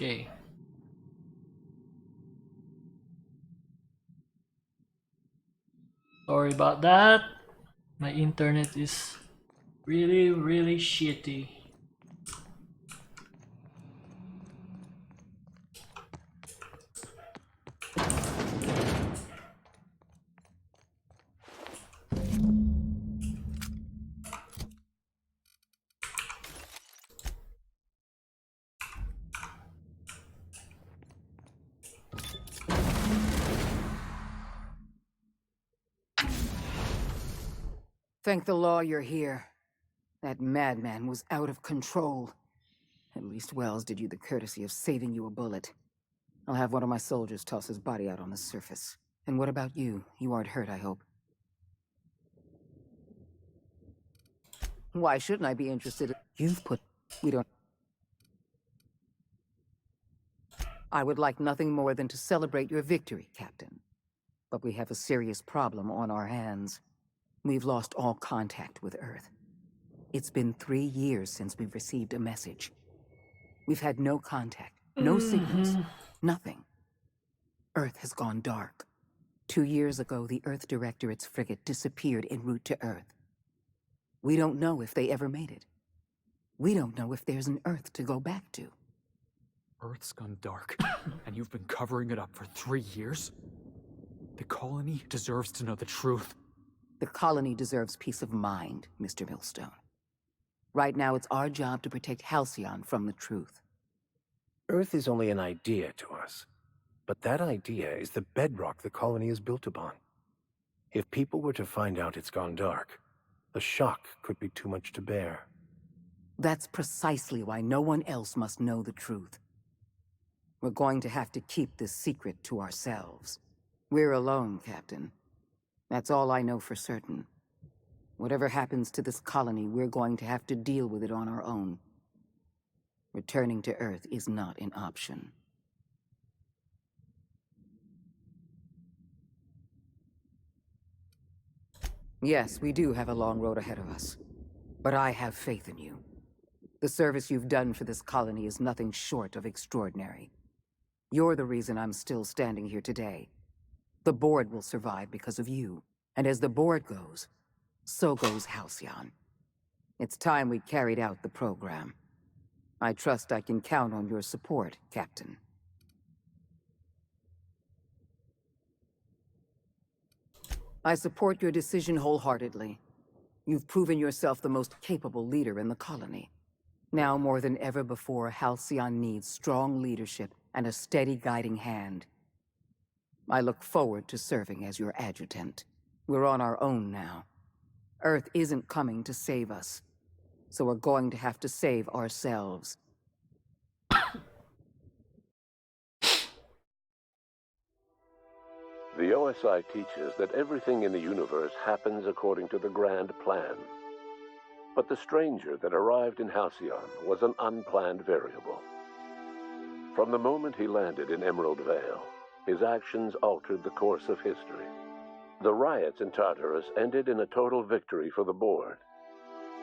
Okay. Sorry about that. My internet is really, really shitty. Thank the law you're here. That madman was out of control. At least Wells did you the courtesy of saving you a bullet. I'll have one of my soldiers toss his body out on the surface. And what about you? You aren't hurt, I hope. Why shouldn't I be interested? You've put... We don't... I would like nothing more than to celebrate your victory, Captain. But we have a serious problem on our hands. We've lost all contact with Earth. It's been 3 years since we've received a message. We've had no contact, no signals, nothing. Earth has gone dark. 2 years ago, the Earth Directorate's frigate disappeared en route to Earth. We don't know if they ever made it. We don't know if there's an Earth to go back to. Earth's gone dark, and you've been covering it up for 3 years? The colony deserves to know the truth. The colony deserves peace of mind, Mr. Millstone. Right now, it's our job to protect Halcyon from the truth. Earth is only an idea to us. But that idea is the bedrock the colony is built upon. If people were to find out it's gone dark, the shock could be too much to bear. That's precisely why no one else must know the truth. We're going to have to keep this secret to ourselves. We're alone, Captain. That's all I know for certain. Whatever happens to this colony, we're going to have to deal with it on our own. Returning to Earth is not an option. Yes, we do have a long road ahead of us. But I have faith in you. The service you've done for this colony is nothing short of extraordinary. You're the reason I'm still standing here today. The board will survive because of you. And as the board goes, so goes Halcyon. It's time we carried out the program. I trust I can count on your support, Captain. I support your decision wholeheartedly. You've proven yourself the most capable leader in the colony. Now more than ever before, Halcyon needs strong leadership and a steady guiding hand. I look forward to serving as your adjutant. We're on our own now. Earth isn't coming to save us, so we're going to have to save ourselves. The OSI teaches that everything in the universe happens according to the grand plan. But the stranger that arrived in Halcyon was an unplanned variable. From the moment he landed in Emerald Vale, his actions altered the course of history. The riots in Tartarus ended in a total victory for the board.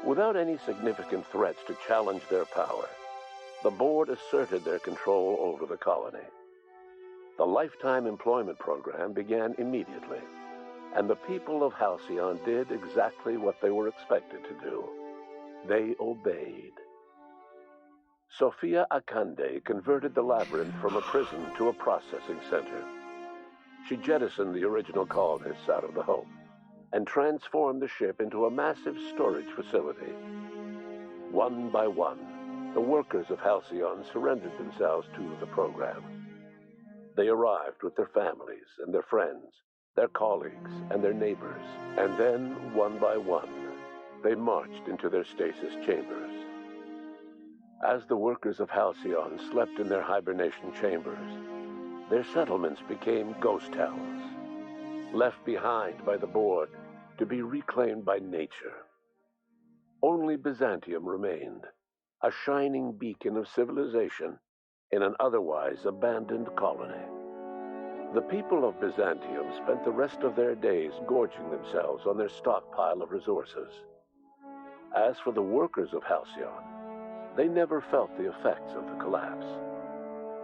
Without any significant threats to challenge their power, the board asserted their control over the colony. The Lifetime Employment Program began immediately, and the people of Halcyon did exactly what they were expected to do. They obeyed. Sophia Akande converted the labyrinth from a prison to a processing center. She jettisoned the original colonists out of the Hope and transformed the ship into a massive storage facility. One by one, the workers of Halcyon surrendered themselves to the program. They arrived with their families and their friends, their colleagues and their neighbors, and then, one by one, they marched into their stasis chambers. As the workers of Halcyon slept in their hibernation chambers, their settlements became ghost towns, left behind by the board to be reclaimed by nature. Only Byzantium remained, a shining beacon of civilization in an otherwise abandoned colony. The people of Byzantium spent the rest of their days gorging themselves on their stockpile of resources. As for the workers of Halcyon, they never felt the effects of the collapse.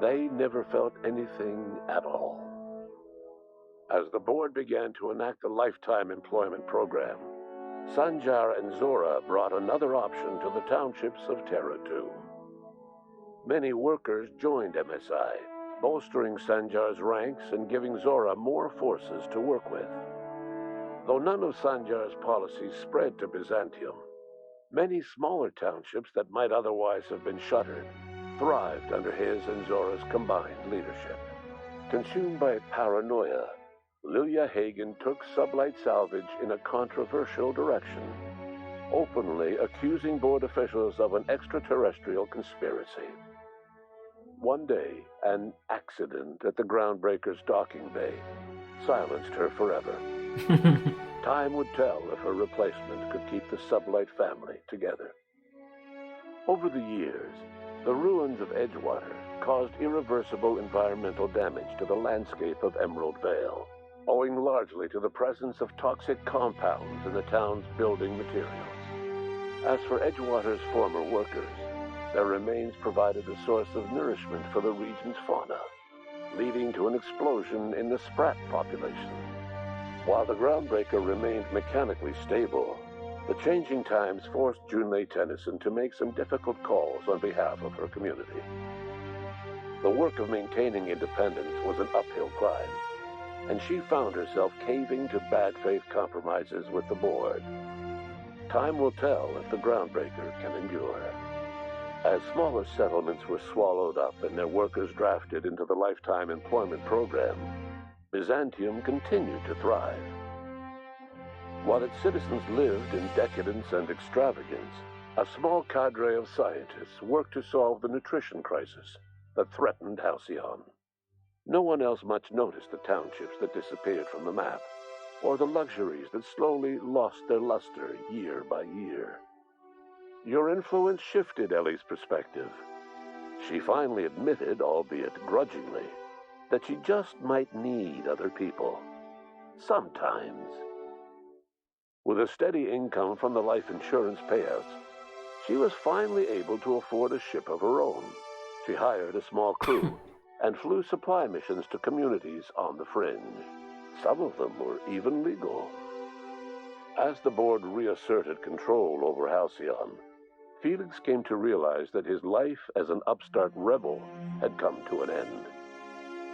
they never felt anything at all. As the board began to enact the lifetime employment program, Sanjar and Zora brought another option to the townships of Terra 2. Many workers joined MSI, bolstering Sanjar's ranks and giving Zora more forces to work with. Though none of Sanjar's policies spread to Byzantium, many smaller townships that might otherwise have been shuttered thrived under his and Zora's combined leadership. Consumed by paranoia, Lilia Hagen took sublight salvage in a controversial direction, openly accusing board officials of an extraterrestrial conspiracy. One day, an accident at the Groundbreaker's docking bay silenced her forever. Time would tell if her replacement could keep the sublight family together. Over the years, the ruins of Edgewater caused irreversible environmental damage to the landscape of Emerald Vale, owing largely to the presence of toxic compounds in the town's building materials. As for Edgewater's former workers, their remains provided a source of nourishment for the region's fauna, leading to an explosion in the sprat population. While the Groundbreaker remained mechanically stable, the changing times forced Junlei Tennyson to make some difficult calls on behalf of her community. The work of maintaining independence was an uphill climb, and she found herself caving to bad faith compromises with the board. Time will tell if the Groundbreaker can endure. As smaller settlements were swallowed up and their workers drafted into the lifetime employment program, Byzantium continued to thrive. While its citizens lived in decadence and extravagance, a small cadre of scientists worked to solve the nutrition crisis that threatened Halcyon. No one else much noticed the townships that disappeared from the map, or the luxuries that slowly lost their luster year by year. Your influence shifted Ellie's perspective. She finally admitted, albeit grudgingly, that she just might need other people. Sometimes. With a steady income from the life insurance payouts, she was finally able to afford a ship of her own. She hired a small crew and flew supply missions to communities on the fringe. Some of them were even legal. As the board reasserted control over Halcyon, Felix came to realize that his life as an upstart rebel had come to an end.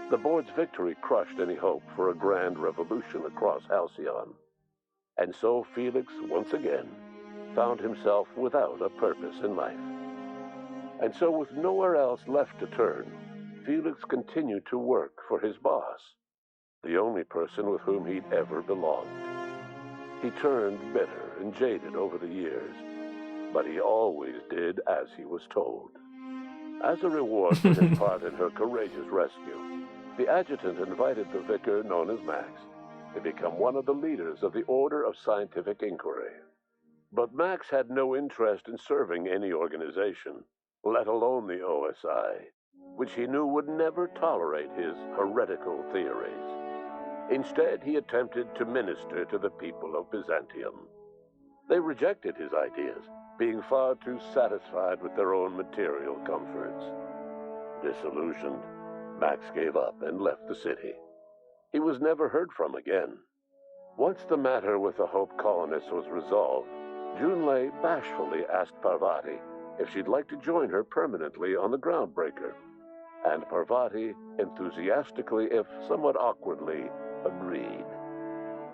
The board's victory crushed any hope for a grand revolution across Halcyon. And so Felix, once again, found himself without a purpose in life. And so with nowhere else left to turn, Felix continued to work for his boss, the only person with whom he'd ever belonged. He turned bitter and jaded over the years, but he always did as he was told. As a reward for his part in her courageous rescue, the adjutant invited the vicar known as Max to become one of the leaders of the Order of Scientific Inquiry. But Max had no interest in serving any organization, let alone the OSI, which he knew would never tolerate his heretical theories. Instead, he attempted to minister to the people of Byzantium. They rejected his ideas, being far too satisfied with their own material comforts. Disillusioned, Max gave up and left the city. He was never heard from again. Once the matter with the Hope colonists was resolved, Junlei bashfully asked Parvati if she'd like to join her permanently on the Groundbreaker, and Parvati enthusiastically, if somewhat awkwardly, agreed.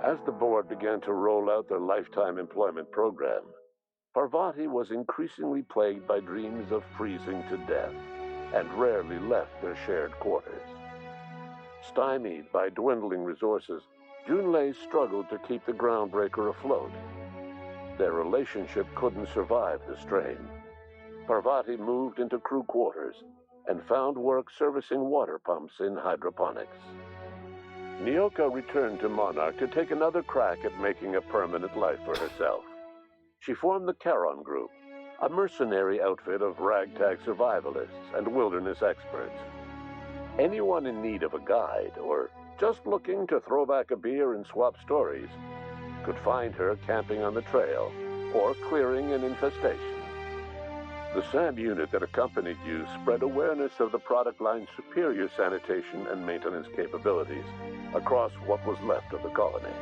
As the board began to roll out their lifetime employment program, Parvati was increasingly plagued by dreams of freezing to death and rarely left their shared quarters. Stymied by dwindling resources, Junlei struggled to keep the Groundbreaker afloat. Their relationship couldn't survive the strain. Parvati moved into crew quarters and found work servicing water pumps in hydroponics. Nyoka returned to Monarch to take another crack at making a permanent life for herself. She formed the Charon Group, a mercenary outfit of ragtag survivalists and wilderness experts. Anyone in need of a guide, or just looking to throw back a beer and swap stories, could find her camping on the trail or clearing an infestation. The SAM unit that accompanied you spread awareness of the product line's superior sanitation and maintenance capabilities across what was left of the colony.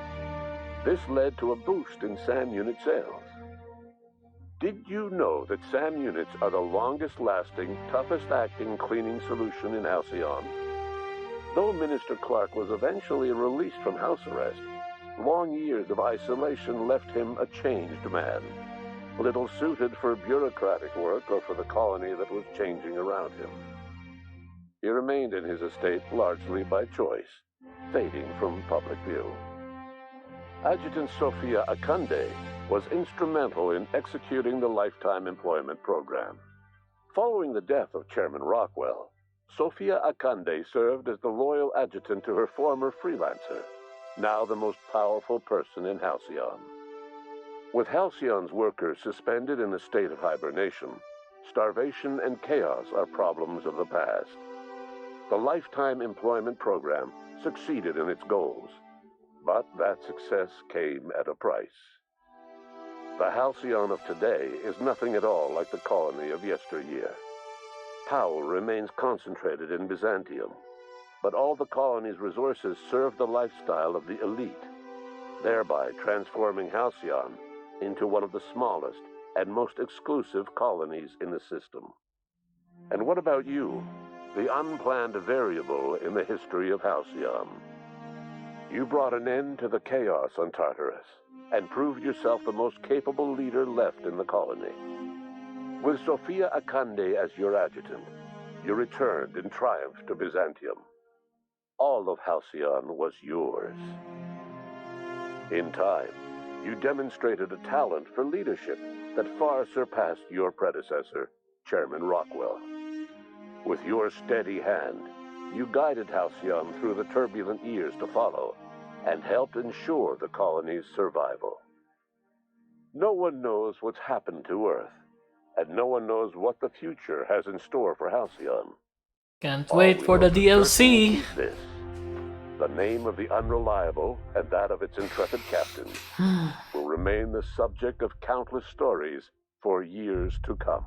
This led to a boost in SAM unit sales. Did you know that SAM units are the longest-lasting, toughest-acting cleaning solution in Halcyon? Though Minister Clark was eventually released from house arrest, long years of isolation left him a changed man, little suited for bureaucratic work or for the colony that was changing around him. He remained in his estate largely by choice, fading from public view. Adjutant Sophia Akande was instrumental in executing the Lifetime Employment Program. Following the death of Chairman Rockwell, Sophia Akande served as the loyal adjutant to her former freelancer, now the most powerful person in Halcyon. With Halcyon's workers suspended in a state of hibernation, starvation and chaos are problems of the past. The Lifetime Employment Program succeeded in its goals, but that success came at a price. The Halcyon of today is nothing at all like the colony of yesteryear. Power remains concentrated in Byzantium, but all the colony's resources serve the lifestyle of the elite, thereby transforming Halcyon into one of the smallest and most exclusive colonies in the system. And what about you, the unplanned variable in the history of Halcyon? You brought an end to the chaos on Tartarus and proved yourself the most capable leader left in the colony. With Sophia Akande as your adjutant, you returned in triumph to Byzantium. All of Halcyon was yours. In time, you demonstrated a talent for leadership that far surpassed your predecessor, Chairman Rockwell. With your steady hand, you guided Halcyon through the turbulent years to follow and helped ensure the colony's survival. No one knows what's happened to Earth, and no one knows what the future has in store for Halcyon. Can't All wait we for know the for certain DLC. is this: the name of the Unreliable and that of its intrepid captain will remain the subject of countless stories for years to come.